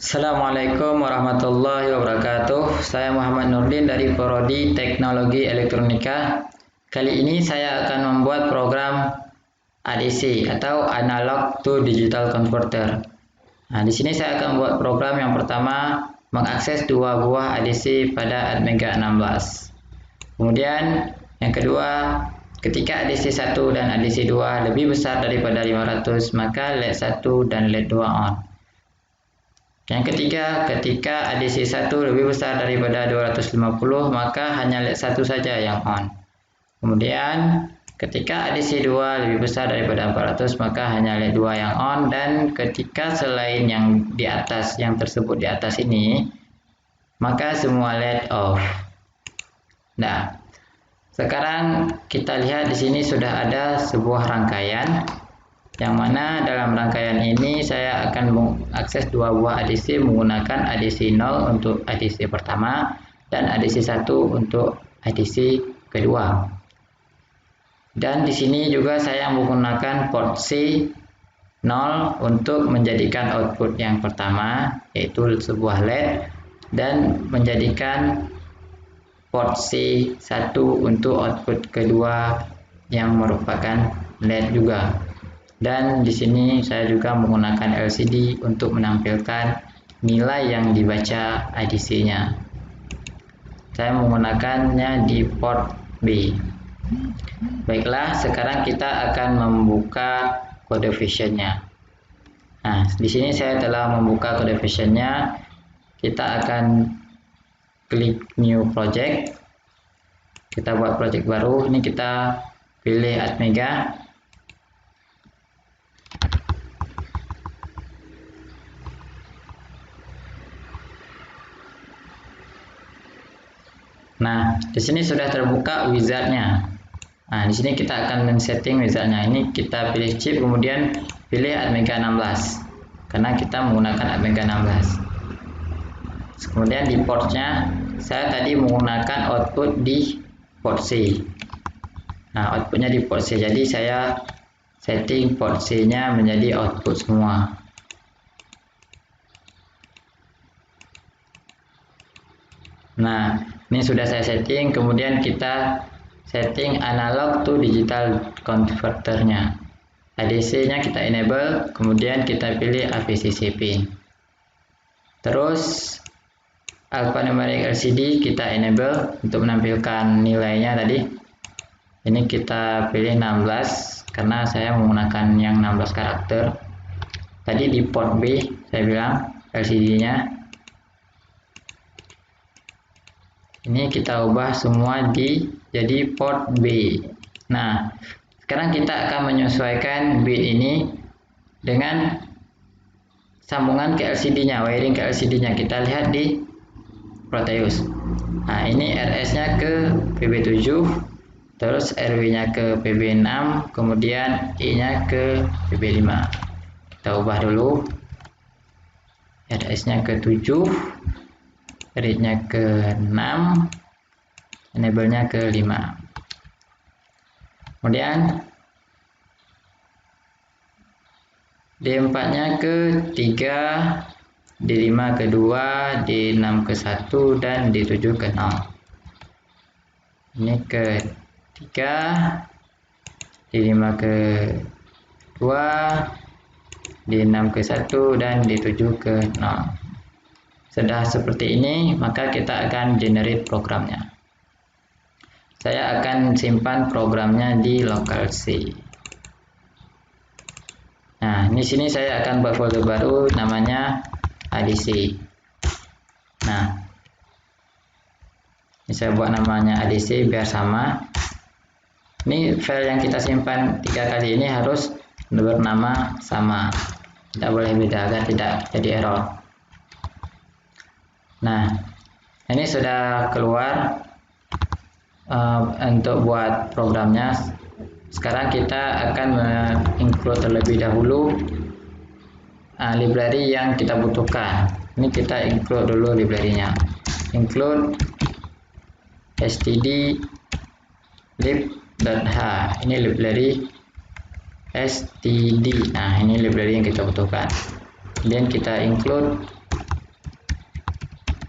Assalamualaikum warahmatullahi wabarakatuh. Saya Muhammad Nurdin dari Prodi Teknologi Elektronika. Kali ini saya akan membuat program ADC atau Analog to Digital Converter. Nah, di sini saya akan membuat program yang pertama, mengakses dua buah ADC pada Atmega 16. Kemudian yang kedua, ketika ADC 1 dan ADC 2 lebih besar daripada 500, maka LED 1 dan LED 2 on. Yang ketiga, ketika ADC 1 lebih besar daripada 250, maka hanya LED 1 saja yang on. Kemudian, ketika ADC 2 lebih besar daripada 400, maka hanya LED 2 yang on. Dan ketika selain yang di atas, yang tersebut di atas ini, maka semua LED off. Nah, sekarang kita lihat di sini sudah ada sebuah rangkaian, yang mana dalam rangkaian ini saya akan mengakses dua buah ADC menggunakan ADC 0 untuk ADC pertama dan ADC 1 untuk ADC kedua. Dan di sini juga saya menggunakan port C 0 untuk menjadikan output yang pertama, yaitu sebuah LED, dan menjadikan port C 1 untuk output kedua yang merupakan LED juga. Dan di sini saya juga menggunakan LCD untuk menampilkan nilai yang dibaca ADC-nya. Saya menggunakannya di port B. Baiklah, sekarang kita akan membuka kode vision-nya. Nah, di sini saya telah membuka kode vision-nya. Kita akan klik new project. Kita buat project baru. Ini kita pilih Atmega. Nah, di sini sudah terbuka wizardnya. Nah, di sini kita akan men-setting wizardnya. Ini kita pilih chip, kemudian pilih Atmega 16, karena kita menggunakan Atmega 16. Kemudian di portnya, saya tadi menggunakan output di port C. Nah, outputnya di port C. Jadi saya setting port C-nya menjadi output semua. Nah, ini sudah saya setting. Kemudian kita setting analog to digital converternya. ADC-nya kita enable, kemudian kita pilih AVCC pin. Terus alphanumeric LCD kita enable untuk menampilkan nilainya tadi. Ini kita pilih 16 karena saya menggunakan yang 16 karakter. Tadi di port B saya bilang LCD-nya. Ini kita ubah semua jadi port B. Nah, sekarang kita akan menyesuaikan bit ini dengan sambungan ke LCD-nya, wiring ke LCD-nya. Kita lihat di Proteus. Nah, ini RS-nya ke PB7, terus RW-nya ke PB6, kemudian I-nya ke PB5. Kita ubah dulu. RS-nya ke 7. Read-nya ke 6, enable-nya ke 5. Kemudian D4-nya ke 3, D5 ke 2, D6 ke 1, dan D7 ke 0. Ini ke 3, D5 ke 2, D6 ke 1, dan D7 ke 0. Sudah seperti ini, maka kita akan generate programnya. Saya akan simpan programnya di local C. Nah, di sini saya akan buat folder baru namanya ADC. Nah, ini saya buat namanya ADC biar sama. Ini file yang kita simpan 3 kali ini harus bernama sama. Tidak boleh beda agar tidak jadi error. Nah, ini sudah keluar untuk buat programnya. Sekarang kita akan include terlebih dahulu library yang kita butuhkan. Ini kita include dulu library-nya. Include std lib.h. Ini library std. Nah, ini library yang kita butuhkan. Kemudian kita include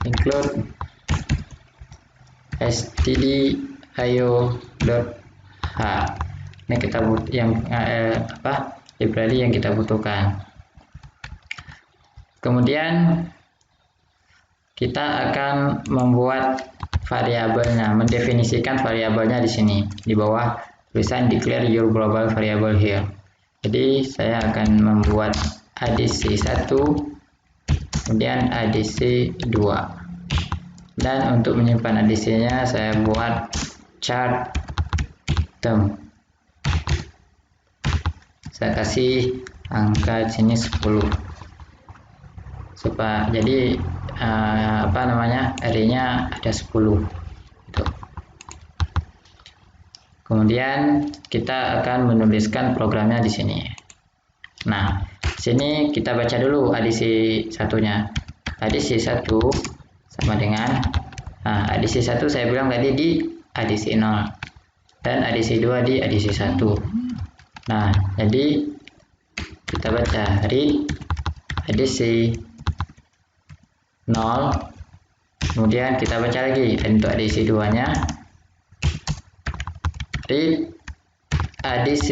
include stdio.h. Ini kita library yang kita butuhkan. Kemudian kita akan membuat variabelnya, mendefinisikan variabelnya di sini di bawah tulisan declare your global variable here. Jadi saya akan membuat adc1, kemudian adc2, dan untuk menyimpan adc-nya saya buat chart term. Saya kasih angka sini 10 supaya jadi array-nya ada 10 gitu. Kemudian kita akan menuliskan programnya di sini. Nah, sini kita baca dulu adc satunya. Adc1 sama dengan adc1 saya bilang tadi di adc0 dan adc2 di adc1. Nah, jadi kita baca read adc 0, kemudian kita baca lagi untuk adc2 nya read adc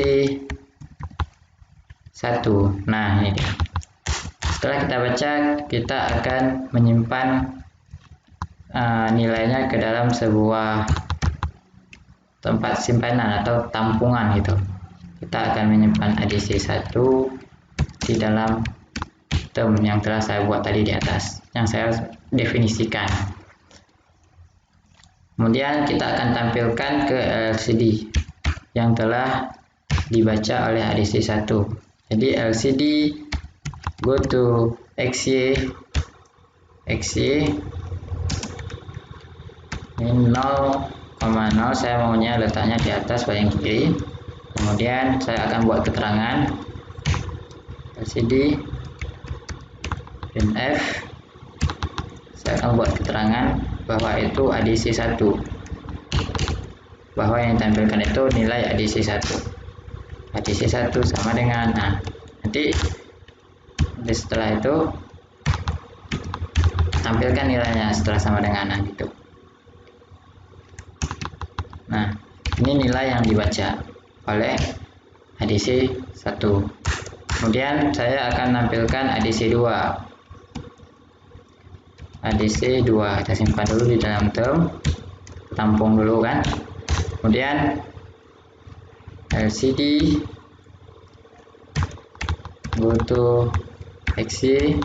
1. Nah, ini dia. Setelah kita baca, kita akan menyimpan nilainya ke dalam sebuah tempat simpanan atau tampungan gitu. Kita akan menyimpan adc1 di dalam term yang telah saya buat tadi di atas, yang saya definisikan. Kemudian kita akan tampilkan ke LCD yang telah dibaca oleh adc1. Jadi LCD go to xy ini 0,0, saya maunya letaknya di atas paling kiri. Kemudian saya akan buat keterangan LCD printf. Saya akan buat keterangan bahwa itu adc1, bahwa yang ditampilkan itu nilai adc1 sama dengan, nanti setelah itu tampilkan nilainya setelah sama dengan gitu. Nah, ini nilai yang dibaca oleh adc1. Kemudian saya akan tampilkan adc2. Kita simpan dulu di dalam term, tampung dulu kan. Kemudian LCD go to xy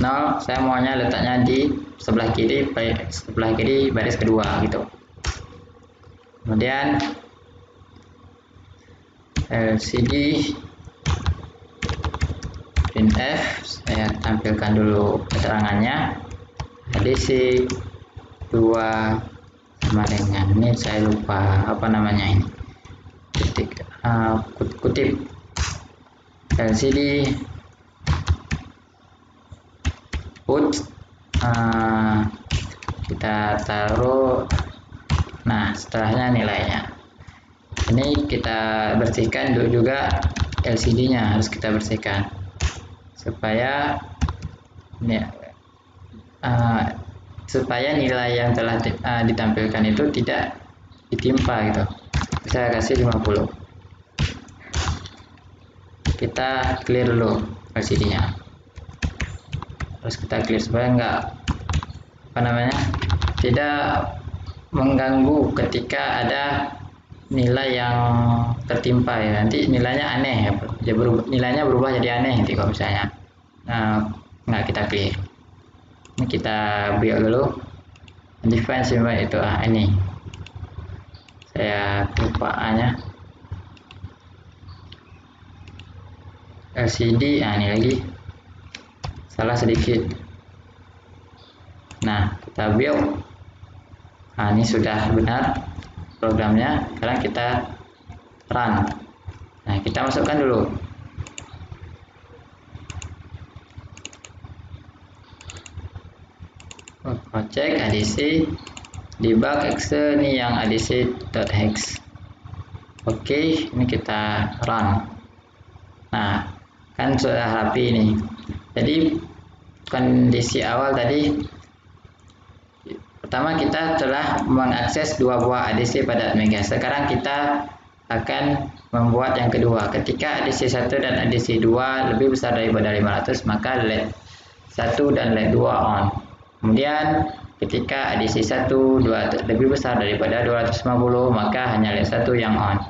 0, saya maunya letaknya di sebelah kiri baris kedua gitu. Kemudian LCD printf, saya tampilkan dulu keterangannya adc2 sama dengan, ini saya lupa apa namanya ini, kutip LCD put, kita taruh, nah setelahnya nilainya. Ini kita bersihkan dulu juga, LCD nya harus kita bersihkan supaya supaya nilai yang telah ditampilkan itu tidak ditimpa gitu. Saya kasih 50. Kita clear dulu LCD nya, terus kita clear supaya tidak mengganggu ketika ada nilai yang tertimpa ya. Nanti nilainya aneh ya, nilainya berubah jadi aneh nanti kalau misalnya nggak kita clear. Ini kita build dulu define symbol itu, ini saya lupa nya LCD, ini lagi salah sedikit. Nah, kita build, ini sudah benar programnya. Sekarang kita run. Nah, kita masukkan dulu project adc debug exe, ini yang adc.hex. Oke, ini kita run. Nah, kan sudah rapi ini. Jadi kondisi awal tadi, pertama kita telah mengakses dua buah ADC pada Atmega. Sekarang kita akan membuat yang kedua. Ketika ADC 1 dan ADC 2 lebih besar daripada 500, maka LED 1 dan LED 2 on. Kemudian ketika ADC 1 2 lebih besar daripada 250, maka hanya LED 1 yang on.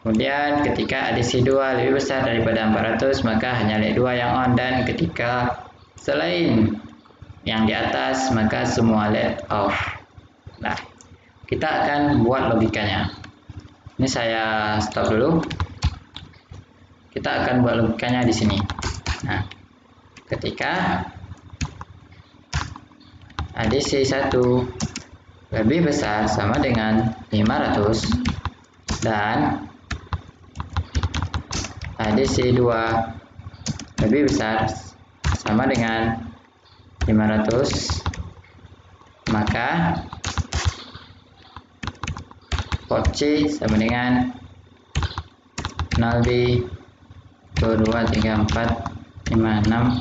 Kemudian ketika ADC 2 lebih besar daripada 400, maka hanya LED 2 yang on, dan ketika selain yang di atas maka semua LED off. Nah, kita akan buat logikanya. Ini saya stop dulu. Kita akan buat logikanya di sini. Nah, ketika ADC 1 lebih besar sama dengan 500 dan ADC 2 lebih besar sama dengan 500, maka port C sama dengan 0B 1, 2, 3, 4, 5, 6,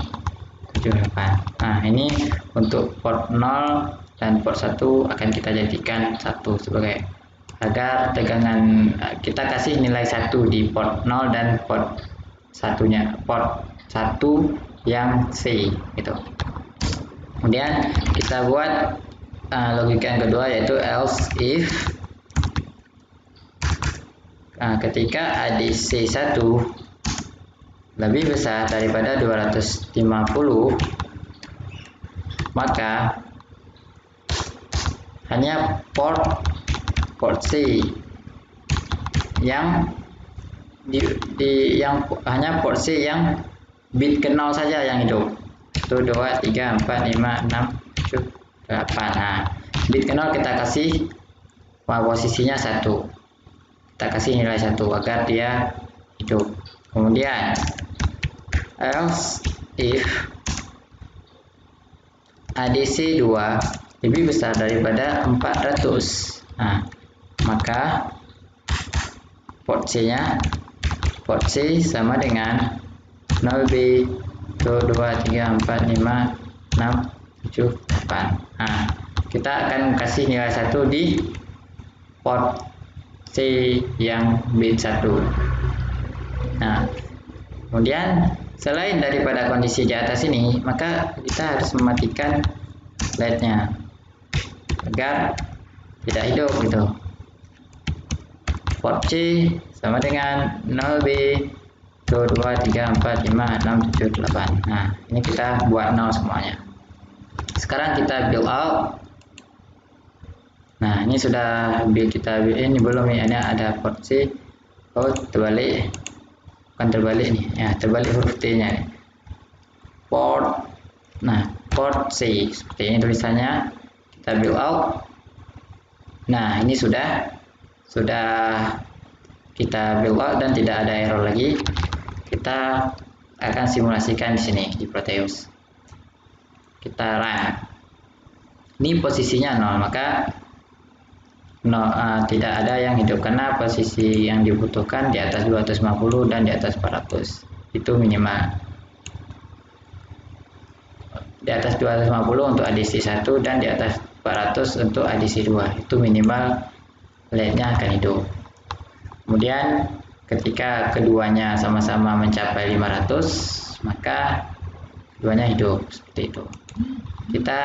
7, 8. Nah, ini untuk port 0 dan port 1 akan kita jadikan 1 sebagai, agar tegangan kita kasih nilai 1 di port 0 dan port 1-nya, port 1 yang C gitu. Kemudian kita buat logika yang kedua, yaitu else if ketika ADC 1 lebih besar daripada 250, maka hanya port C yang hanya port C yang bit ke 0 saja yang hidup. 1, 2, 3, 4, 5, 6, 7, 8. Nah, bit ke 0 kita kasih posisinya 1. Kita kasih nilai 1 agar dia hidup. Kemudian else if ADC 2 lebih besar daripada 400, nah, maka port C sama dengan 0B 1, 2, 3, 4, 5, 6, 7, 8. Nah, kita akan kasih nilai 1 di port C yang bit 1. Nah, kemudian selain daripada kondisi di atas ini, maka kita harus mematikan LED-nya agar tidak hidup gitu. Port C sama dengan 0B 1, 2, 3, 4, 5, 6, 7, 8. Nah, ini kita buat 0 semuanya. Sekarang kita build out. Nah, ini sudah kita build in. Ini belum ya, ini ada port C. Oh, terbalik. Bukan terbalik nih. Ya, terbalik huruf T-nya. Port. Nah, port C. Seperti ini tulisannya. Kita build out. Nah, ini sudah kita build out dan tidak ada error lagi. Kita akan simulasikan di sini di Proteus. Kita run. Ini posisinya 0, maka tidak ada yang hidup karena posisi yang dibutuhkan di atas 250 dan di atas 400 itu minimal. Di atas 250 untuk ADC 1 dan di atas 400 untuk ADC 2 itu minimal LED-nya akan hidup. Kemudian ketika keduanya sama-sama mencapai 500, maka keduanya hidup seperti itu. Kita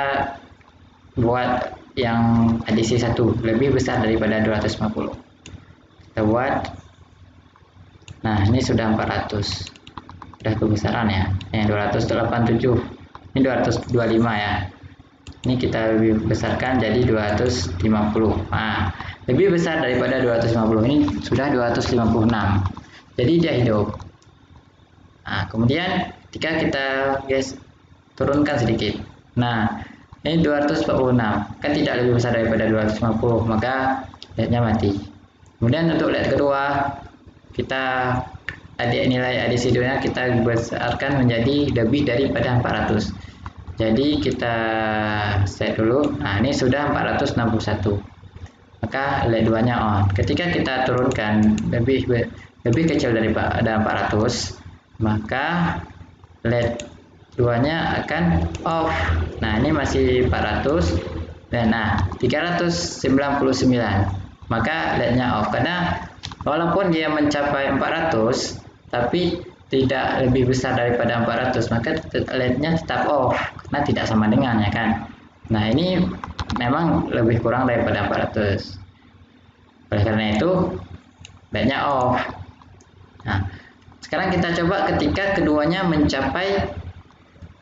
buat yang ADC 1 lebih besar daripada 250. Kita buat. Nah, ini sudah 400. Sudah kebesaran ya. Yang 287. Ini 225 ya. Ini kita lebih besarkan jadi 250. Nah, lebih besar daripada 250. Ini sudah 256. Jadi dia hidup. Nah, kemudian ketika kita turunkan sedikit. Nah, ini 246, kan tidak lebih besar daripada 250, maka LED-nya mati. Kemudian untuk LED kedua, kita nilai ADC 2-nya kita besarkan menjadi lebih daripada 400. Jadi kita set dulu. Nah, ini sudah 461. Maka LED 2-nya on. Ketika kita turunkan lebih kecil daripada 400, maka LED keduanya akan off. Nah, ini masih 400 dan 399. Maka LED-nya off karena walaupun dia mencapai 400 tapi tidak lebih besar daripada 400, maka LED-nya tetap off karena tidak sama dengan, ya kan. Nah, ini memang lebih kurang daripada 400. Oleh karena itu LED-nya off. Nah, sekarang kita coba ketika keduanya mencapai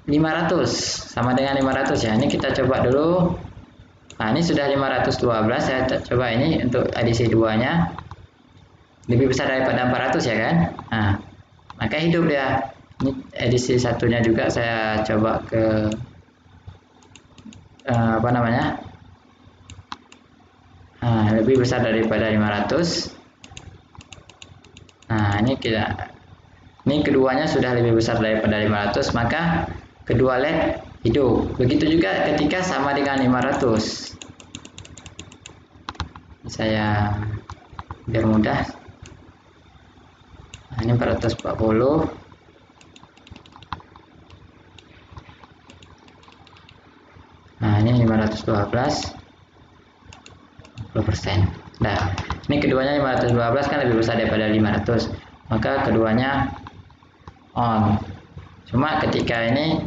500, sama dengan 500 ya. Ini kita coba dulu. Nah, ini sudah 512. Saya coba ini untuk edisi 2-nya lebih besar daripada 400, ya kan. Nah, maka hidup dia. Ini edisi satunya juga saya coba ke lebih besar daripada 500. Nah, ini keduanya sudah lebih besar daripada 500, maka kedua LED hidup. Begitu juga ketika sama dengan 500. Saya biar mudah. Nah, ini 440. Nah, ini 512. 10%. Nah, ini keduanya 512 kan lebih besar daripada 500. Maka keduanya on. Cuma ketika ini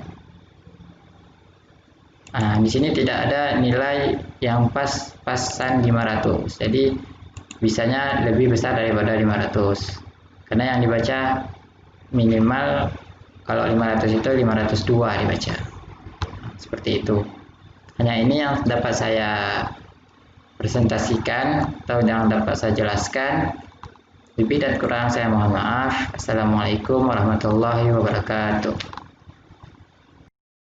di sini tidak ada nilai yang pas-pasan 500. Jadi bisanya lebih besar daripada 500. Karena yang dibaca minimal kalau 500 itu 502 dibaca. Seperti itu. Hanya ini yang dapat saya presentasikan atau yang dapat saya jelaskan. Lebih dan kurang saya mohon maaf. Assalamualaikum warahmatullahi wabarakatuh.